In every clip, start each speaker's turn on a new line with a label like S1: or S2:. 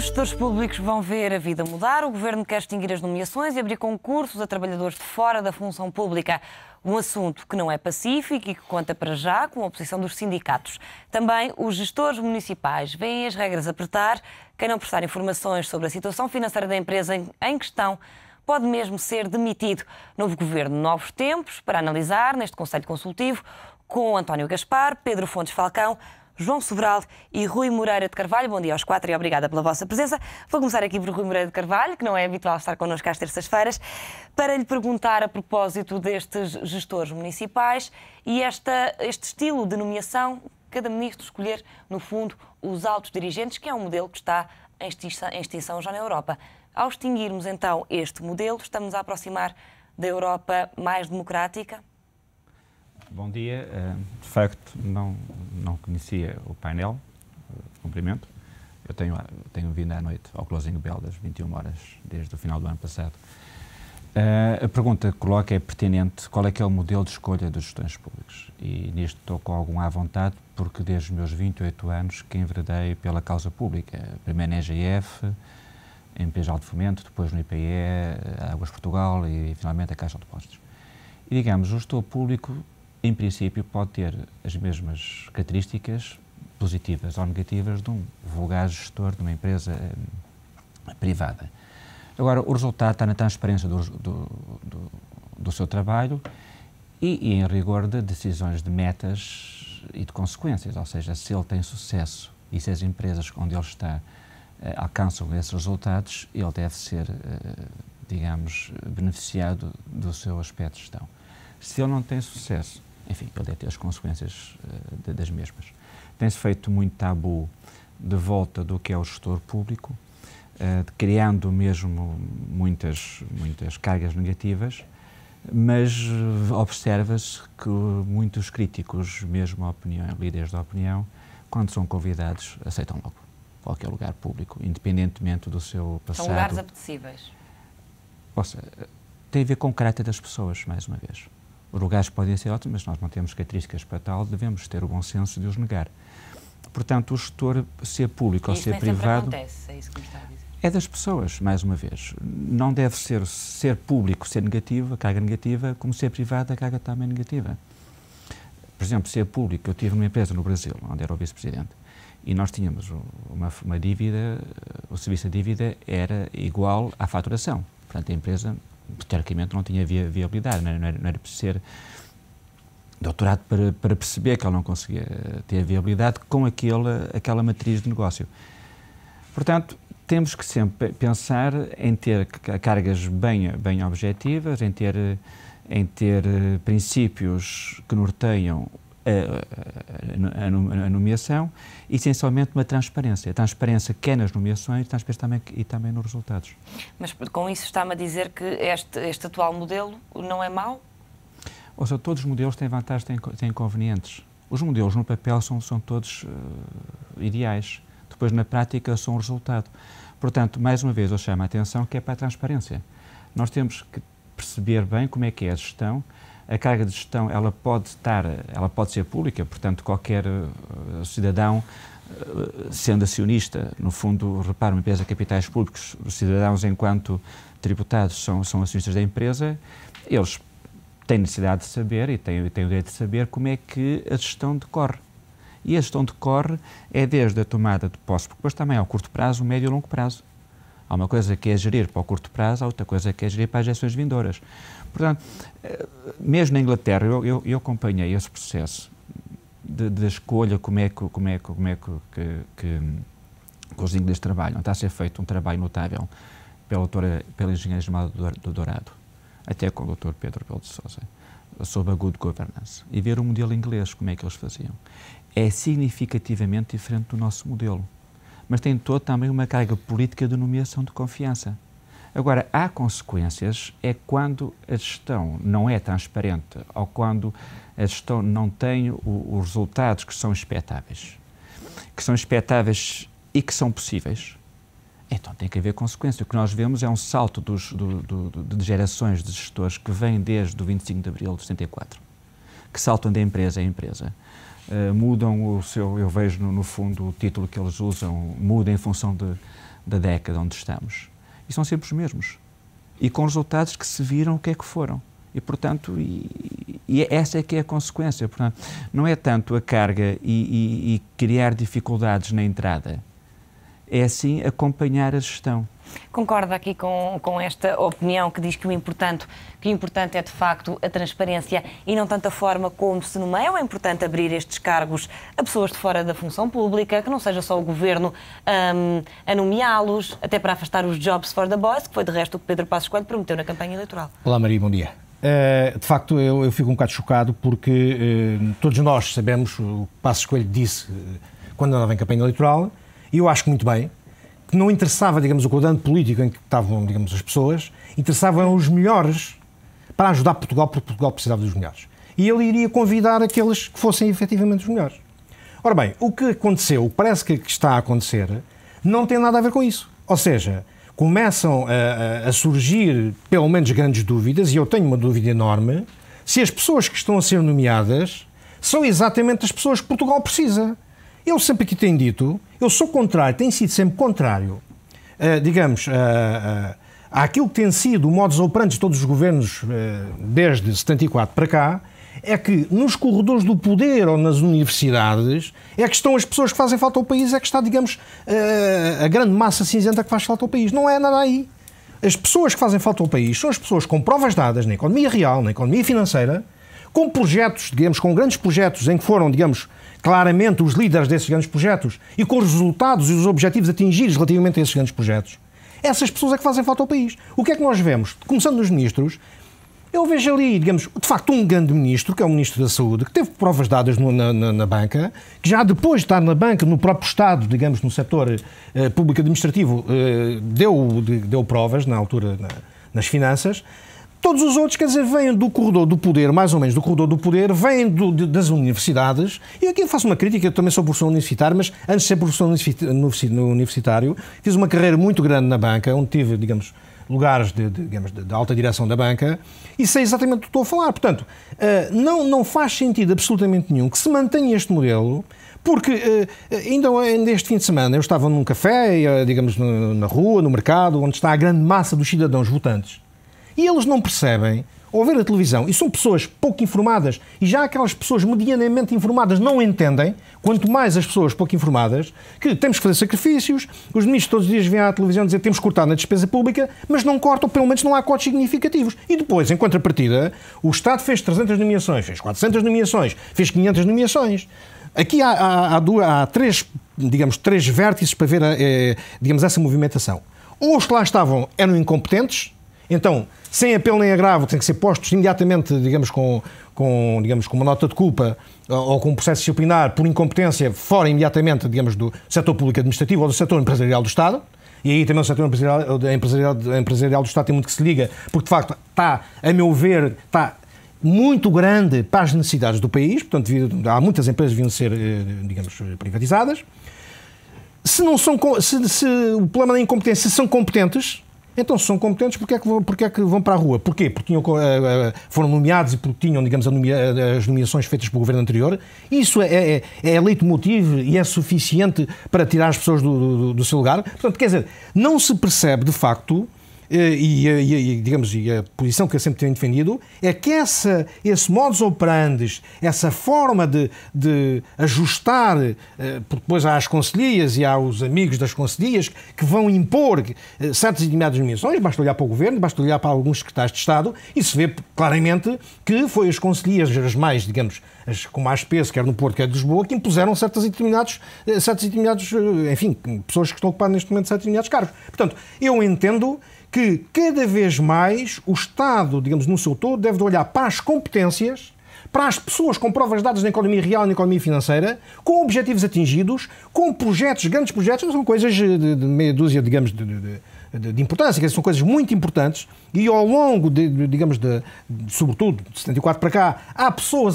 S1: Os gestores públicos vão ver a vida mudar. O Governo quer extinguir as nomeações e abrir concursos a trabalhadores de fora da função pública. Um assunto que não é pacífico e que conta para já com a oposição dos sindicatos. Também os gestores municipais veem as regras apertar. Quem não prestar informações sobre a situação financeira da empresa em questão pode mesmo ser demitido. Novo Governo, novos tempos para analisar neste Conselho Consultivo com António Gaspar, Pedro Fontes Falcão, João Sobral e Rui Moreira de Carvalho. Bom dia aos quatro e obrigada pela vossa presença. Vou começar aqui por Rui Moreira de Carvalho, que não é habitual estar connosco às terças-feiras, para lhe perguntar a propósito destes gestores municipais e este estilo de nomeação, cada ministro escolher, no fundo, os altos dirigentes, que é um modelo que está em extinção já na Europa. Ao extinguirmos, então, este modelo, estamos a aproximar da Europa mais democrática?
S2: Bom dia. De facto, não conhecia o painel. Cumprimento. Eu tenho vindo à noite ao Closing Bell das 21 horas, desde o final do ano passado. A pergunta que coloca é pertinente. Qual é que é o modelo de escolha dos gestores públicos? E nisto estou com algum à vontade, porque desde os meus 28 anos que enveredei pela causa pública. Primeiro na EGF, em PJ de Fomento, depois no IPE, Águas Portugal e finalmente a Caixa de Depósitos. E digamos, o gestor público, em princípio, pode ter as mesmas características positivas ou negativas de um vulgar gestor de uma empresa privada. Agora, o resultado está na transparência do seu trabalho e em rigor de decisões de metas e de consequências, ou seja, se ele tem sucesso e se as empresas onde ele está alcançam esses resultados, ele deve ser, digamos, beneficiado do seu aspecto de gestão. Se ele não tem sucesso, enfim, ele deve ter as consequências das mesmas. Tem-se feito muito tabu de volta do que é o gestor público, criando mesmo muitas cargas negativas, mas observa-se que muitos críticos, mesmo líderes da opinião, quando são convidados, aceitam logo qualquer lugar público, independentemente do seu passado.
S1: São lugares apetecíveis.
S2: Tem a ver com o caráter das pessoas, mais uma vez. Os lugares podem ser ótimos, mas nós não temos características para tal, devemos ter o bom senso de os negar. Portanto, o gestor, ser público ou ser privado...
S1: Acontece, é isso que me está a dizer.
S2: É das pessoas, mais uma vez. Não deve ser público, ser negativo, a carga negativa, como ser privado, a carga também negativa. Por exemplo, ser público, eu tive numa empresa no Brasil, onde era o vice-presidente, e nós tínhamos uma dívida, o serviço de dívida era igual à faturação. Portanto, a empresa, teoricamente, não tinha viabilidade, não era preciso ser doutorado para perceber que ela não conseguia ter viabilidade com aquela matriz de negócio. Portanto, temos que sempre pensar em ter cargas bem objetivas, em ter princípios que norteiam a nomeação e, essencialmente, uma transparência. A transparência quer nas nomeações e também nos resultados.
S1: Mas com isso está-me a dizer que este atual modelo não é mau?
S2: Ou seja, todos os modelos têm vantagens e têm inconvenientes. Os modelos no papel são todos ideais. Depois, na prática, são o resultado. Portanto, mais uma vez, eu chamo a atenção que é para a transparência. Nós temos que perceber bem como é que é a gestão. A carga de gestão, ela pode ser pública, portanto, qualquer cidadão, sendo acionista, no fundo, repara, uma empresa de capitais públicos, os cidadãos, enquanto tributados, são acionistas da empresa, eles têm necessidade de saber e têm o direito de saber como é que a gestão decorre. E a gestão decorre desde a tomada de posse, porque depois também há o curto prazo, o médio e o longo prazo. Há uma coisa que é gerir para o curto prazo, há outra coisa que é gerir para as gestões vindouras. Portanto, mesmo na Inglaterra, eu acompanhei esse processo de escolha, como é que os ingleses trabalham. Está a ser feito um trabalho notável pela engenheira Gemada do Dourado, até com o Dr. Pedro Belo de Sousa, sobre a good governance, e ver o modelo inglês, como é que eles faziam. É significativamente diferente do nosso modelo, mas tem também uma carga política de nomeação de confiança. Agora, há consequências, é quando a gestão não é transparente ou quando a gestão não tem os resultados que são expectáveis e que são possíveis. Então tem que haver consequências. O que nós vemos é um salto de gerações de gestores que vêm desde o 25 de abril de 74, que saltam de empresa a empresa. Mudam o seu, eu vejo no fundo o título que eles usam, muda em função da década onde estamos. E são sempre os mesmos. E com resultados que se viram o que é que foram. E, portanto, essa é que é a consequência. Portanto, não é tanto a carga e criar dificuldades na entrada. É, sim, acompanhar a gestão.
S1: Concorda aqui com esta opinião que diz que o importante é, de facto, a transparência e não tanto a forma como se nomeia? Ou é importante abrir estes cargos a pessoas de fora da função pública, que não seja só o Governo a nomeá-los, até para afastar os jobs for the boys, que foi, de resto, o que Pedro Passos Coelho prometeu na campanha eleitoral?
S3: Olá, Maria, bom dia. De facto, eu fico um bocado chocado porque todos nós sabemos o que Passos Coelho disse quando andava em campanha eleitoral, e eu acho que muito bem, que não interessava, digamos, o quadrante político em que estavam, digamos, as pessoas, interessavam os melhores para ajudar Portugal, porque Portugal precisava dos melhores. E ele iria convidar aqueles que fossem efetivamente os melhores. Ora bem, o que aconteceu, parece que está a acontecer, não tem nada a ver com isso. Ou seja, começam a surgir, pelo menos, grandes dúvidas, e eu tenho uma dúvida enorme, se as pessoas que estão a ser nomeadas são exatamente as pessoas que Portugal precisa. Eu sempre aqui tenho dito, eu sou contrário, tenho sido sempre contrário, digamos, àquilo que tem sido o modus operandi de todos os governos desde 74 para cá, é que nos corredores do poder ou nas universidades é que estão as pessoas que fazem falta ao país, é que está, digamos, a grande massa cinzenta que faz falta ao país. Não é nada aí. As pessoas que fazem falta ao país são as pessoas com provas dadas na economia real, na economia financeira, com projetos, digamos, com grandes projetos em que foram, digamos, claramente os líderes desses grandes projetos e com os resultados e os objetivos atingidos relativamente a esses grandes projetos. Essas pessoas é que fazem falta ao país. O que é que nós vemos? Começando nos ministros, eu vejo ali, digamos, de facto um grande ministro, que é o Ministro da Saúde, que teve provas dadas na banca, que já depois de estar na banca, no próprio Estado, digamos, no setor público administrativo, deu provas, na altura, nas finanças. Todos os outros, quer dizer, vêm do corredor do poder, mais ou menos do corredor do poder, vêm das universidades, e aqui eu faço uma crítica, eu também sou professor universitário, mas antes de ser professor universitário, fiz uma carreira muito grande na banca, onde tive, digamos, lugares de alta direção da banca, e sei exatamente o que estou a falar. Portanto, não faz sentido absolutamente nenhum que se mantenha este modelo, porque ainda este fim de semana eu estava num café, digamos, na rua, no mercado, onde está a grande massa dos cidadãos votantes, e eles não percebem, ao ver a televisão, e são pessoas pouco informadas, e já aquelas pessoas medianamente informadas não entendem, quanto mais as pessoas pouco informadas, que temos que fazer sacrifícios, os ministros todos os dias vêm à televisão dizer que temos que cortar na despesa pública, mas não cortam, pelo menos não há cortes significativos. E depois, em contrapartida, o Estado fez 300 nomeações, fez 400 nomeações, fez 500 nomeações. Aqui há três vértices para ver, digamos, essa movimentação. Ou os que lá estavam eram incompetentes, então, sem apelo nem agravo, têm que ser postos imediatamente, digamos, com uma nota de culpa ou com um processo disciplinar por incompetência fora imediatamente, digamos, do setor público administrativo ou do setor empresarial do Estado. E aí também o setor empresarial do Estado tem muito que se liga, porque de facto está, a meu ver, está muito grande para as necessidades do país, portanto há muitas empresas que deviam ser, digamos, privatizadas. Se o problema da incompetência, se são competentes, então, se são competentes, porque é que vão para a rua? Porquê? Porque foram nomeados e porque tinham, digamos, as nomeações feitas pelo governo anterior. Isso é leitmotiv e é suficiente para tirar as pessoas do seu lugar. Portanto, quer dizer, não se percebe, de facto, e a posição que eu sempre tenho defendido, é que esse modus operandi, essa forma de ajustar, porque depois há as conselhias e há os amigos das conselhias que vão impor certas e determinadas nomeações, basta olhar para o governo, basta olhar para alguns secretários de Estado e se vê claramente que foi as conselhias, as mais, digamos, com mais peso, quer no Porto, quer de Lisboa, que impuseram certos e determinados, enfim, pessoas que estão ocupadas neste momento certos e determinados cargos. Portanto, eu entendo que cada vez mais o Estado, digamos, no seu todo, deve olhar para as competências, para as pessoas com provas dadas na economia real e na economia financeira, com objetivos atingidos, com projetos, grandes projetos, são coisas de meia dúzia, digamos, de importância, que são coisas muito importantes, e ao longo, sobretudo, de 74 para cá, há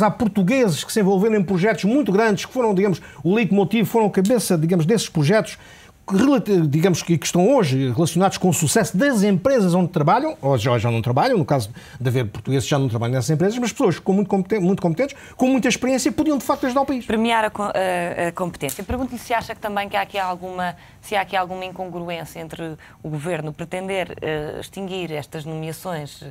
S3: portugueses que se envolveram em projetos muito grandes, que foram, digamos, o leitmotiv, foram a cabeça, digamos, desses projetos, digamos que estão hoje relacionados com o sucesso das empresas onde trabalham, ou já não trabalham, no caso de haver portugueses que já não trabalham nessas empresas, mas pessoas muito competentes, com muita experiência, podiam de facto ajudar o país.
S1: Premiar a competência. Pergunto-lhe se acha que também que há aqui alguma incongruência entre o Governo pretender extinguir estas nomeações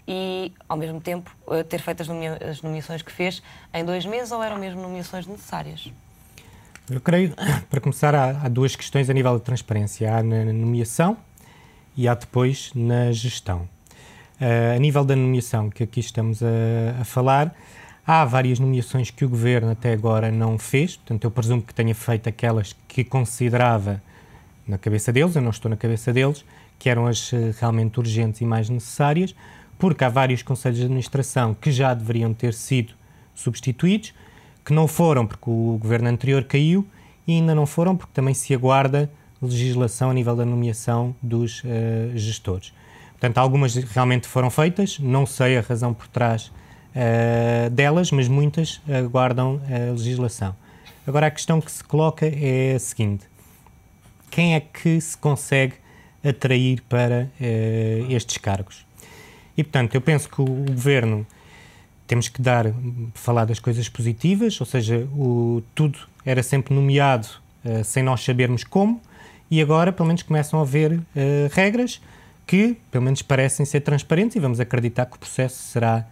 S1: e, ao mesmo tempo, ter feito as nomeações que fez em 2 meses, ou eram mesmo nomeações necessárias?
S4: Eu creio, para começar, há 2 questões a nível de transparência. Há na nomeação e há depois na gestão. A nível da nomeação, que aqui estamos a falar, há várias nomeações que o Governo até agora não fez, portanto eu presumo que tenha feito aquelas que considerava na cabeça deles, eu não estou na cabeça deles, que eram as realmente urgentes e mais necessárias, porque há vários conselhos de administração que já deveriam ter sido substituídos, que não foram porque o Governo anterior caiu e ainda não foram porque também se aguarda legislação a nível da nomeação dos gestores. Portanto, algumas realmente foram feitas, não sei a razão por trás delas, mas muitas aguardam a legislação. Agora, a questão que se coloca é a seguinte: quem é que se consegue atrair para estes cargos? E, portanto, eu penso que o Governo, temos que falar das coisas positivas, ou seja, tudo era sempre nomeado sem nós sabermos como, e agora, pelo menos, começam a haver regras que, pelo menos, parecem ser transparentes, e vamos acreditar que o processo será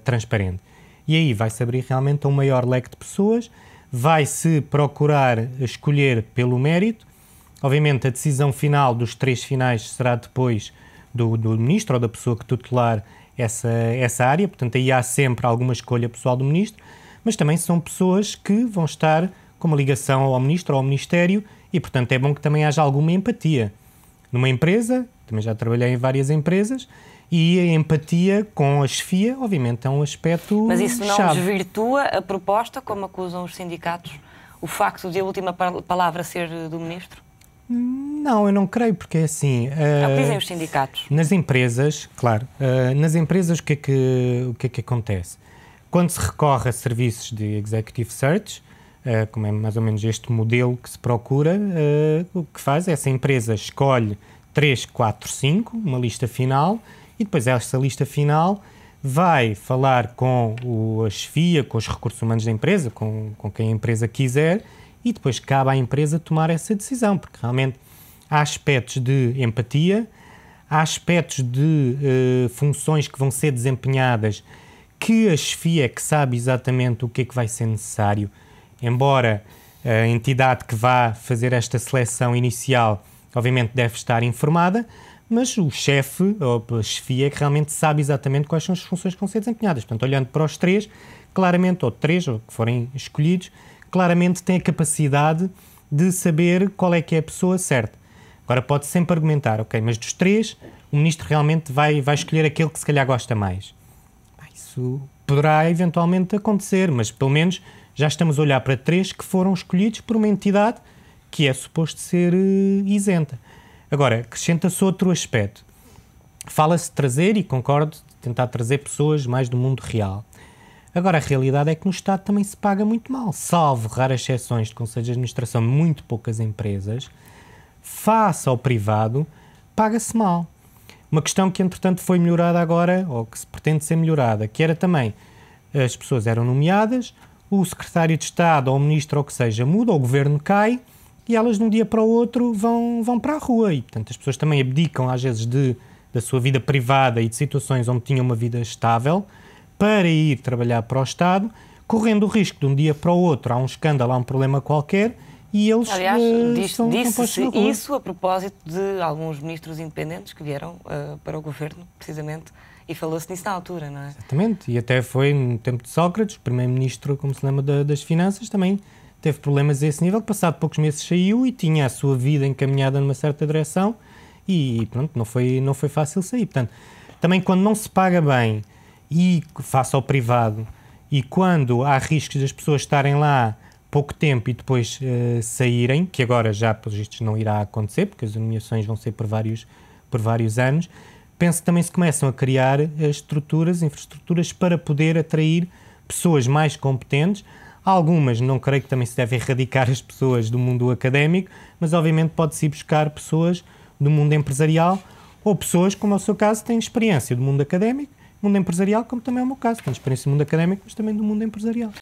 S4: transparente. E aí vai-se abrir realmente a um maior leque de pessoas, vai-se procurar escolher pelo mérito. Obviamente, a decisão final dos 3 finais será depois do ministro ou da pessoa que tutelar essa área, portanto aí há sempre alguma escolha pessoal do ministro, mas também são pessoas que vão estar com uma ligação ao ministro ou ao ministério e, portanto, é bom que também haja alguma empatia. Numa empresa, também já trabalhei em várias empresas, e a empatia com a chefia, obviamente, é um aspecto chave.
S1: Mas isso não desvirtua a proposta, como acusam os sindicatos, o facto de a última palavra ser do ministro?
S4: Não, eu não creio, porque é assim...
S1: É o que dizem os sindicatos.
S4: Nas empresas, claro, nas empresas o que é que acontece? Quando se recorre a serviços de executive search, como é mais ou menos este modelo que se procura, o que faz é essa empresa escolhe 3, 4, 5, uma lista final, e depois essa lista final vai falar com a chefia, com os recursos humanos da empresa, com quem a empresa quiser, e depois cabe à empresa tomar essa decisão, porque realmente há aspectos de empatia, há aspectos de funções que vão ser desempenhadas que a chefia é que sabe exatamente o que é que vai ser necessário, embora a entidade que vá fazer esta seleção inicial obviamente deve estar informada, mas o chefe ou a chefia é que realmente sabe exatamente quais são as funções que vão ser desempenhadas. Portanto, olhando para os 3, claramente, ou 3, ou que forem escolhidos, claramente tem a capacidade de saber qual é que é a pessoa certa. Agora pode sempre argumentar, ok, mas dos 3, o ministro realmente vai escolher aquele que se calhar gosta mais. Isso poderá eventualmente acontecer, mas pelo menos já estamos a olhar para 3 que foram escolhidos por uma entidade que é suposto ser isenta. Agora, acrescenta-se outro aspecto. Fala-se de trazer, e concordo, de tentar trazer pessoas mais do mundo real. Agora, a realidade é que no Estado também se paga muito mal, salvo raras exceções de conselhos de administração, muito poucas empresas, face ao privado, paga-se mal. Uma questão que, entretanto, foi melhorada agora, ou que se pretende ser melhorada, que era também, as pessoas eram nomeadas, o secretário de Estado ou o ministro ou o que seja muda, o governo cai, e elas de um dia para o outro vão para a rua. E, portanto, as pessoas também abdicam, às vezes, da sua vida privada e de situações onde tinham uma vida estável, para ir trabalhar para o Estado, correndo o risco de um dia para o outro há um escândalo, há um problema qualquer, e eles são
S1: disse-se isso a propósito de alguns ministros independentes que vieram para o governo, precisamente, e falou-se nisso na altura, não é?
S4: Exatamente, e até foi no tempo de Sócrates, o primeiro-ministro, como se lembra, das Finanças, também teve problemas a esse nível, que passado poucos meses saiu e tinha a sua vida encaminhada numa certa direção, e pronto, não foi fácil sair. Portanto, também quando não se paga bem, e face ao privado, e quando há riscos das pessoas estarem lá pouco tempo e depois saírem, que agora já, pelos vistos, não irá acontecer, porque as nomeações vão ser por vários anos, penso que também se começam a criar infraestruturas para poder atrair pessoas mais competentes, Algumas, não creio que também se deve erradicar as pessoas do mundo académico, mas obviamente pode-se ir buscar pessoas do mundo empresarial ou pessoas, como é o seu caso, que têm experiência do mundo académico, mundo empresarial, como também é o meu caso. Tenho experiência do mundo académico, mas também do mundo empresarial.